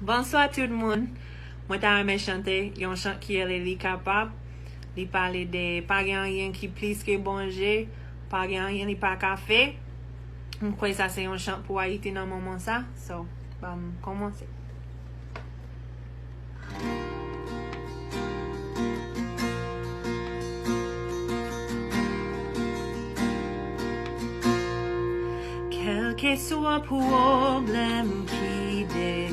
Bonsoir tout le monde. Moi t'aime chanter un chant qui est li kapab. Li parle de pas rien qui plis que manger, pas rien li pas café. Je crois que ça c'est un chant pour Haïti dans le moment ça. So, commencer. Quel que soit problème qui dérange,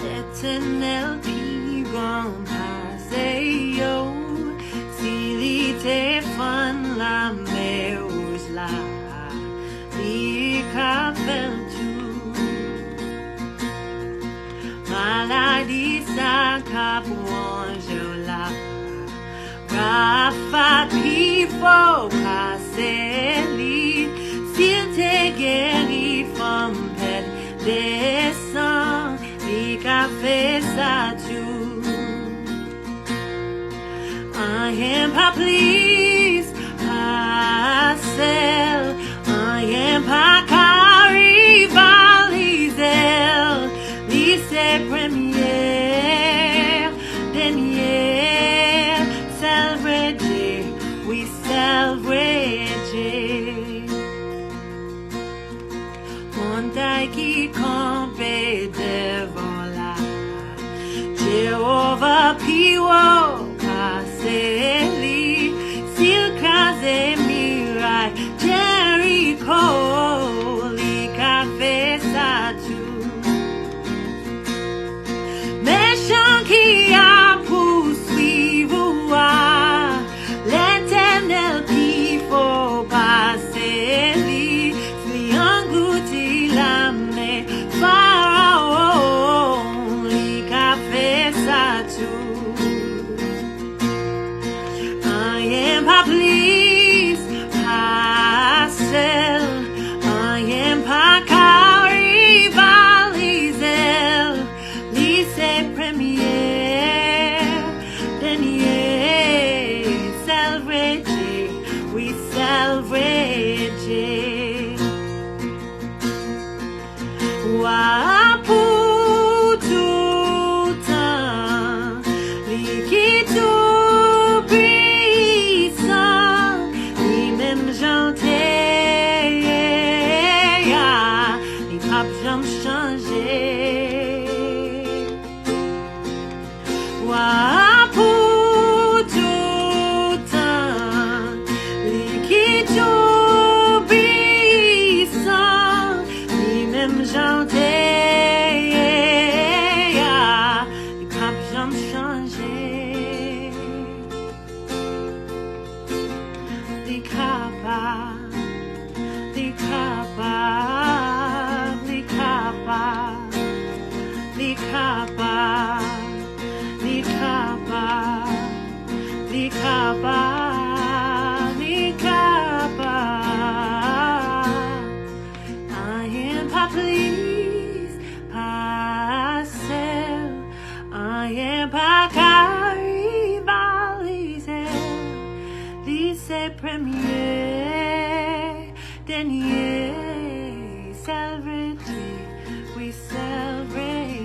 l'éternel qui grand passé yo, s'il était fan la mer là, il a fait tout. Maladie ça cap là, Rafa people passer li. S'il te guérit from pet descend, il a fait ça tout. I am pas plis, pas celle, I am pas carivalisel, lycée première, dernière, celebrate, we celebrate. Montagne qui campait devant la Jéhovah Piwo passé li, s'il crasait muraille Jericho, li qu'a fait ça tout. Méchant qui a poursuivre l'éternel qui faut passer li, li englouti la mer Pharaon, li qu'a fait ça tout. I am pas plis, pas celle, I am pas carivalisel, lycée première, dernier, celebrate, we celebrate. Wa pour tout temps, li qui tout puissant, li même chanter, li pas jamais changer. Wa pour tout temps, li qui tout puissant, li même chanter, li pas jamais changer. Li kapab, li kapab, li kapab, li kapab, li kapab, li kapab, li kapab. I am pas plis, pas celle, I am pas carivalisel, lycée premier, dernier, celebrate, we celebrate.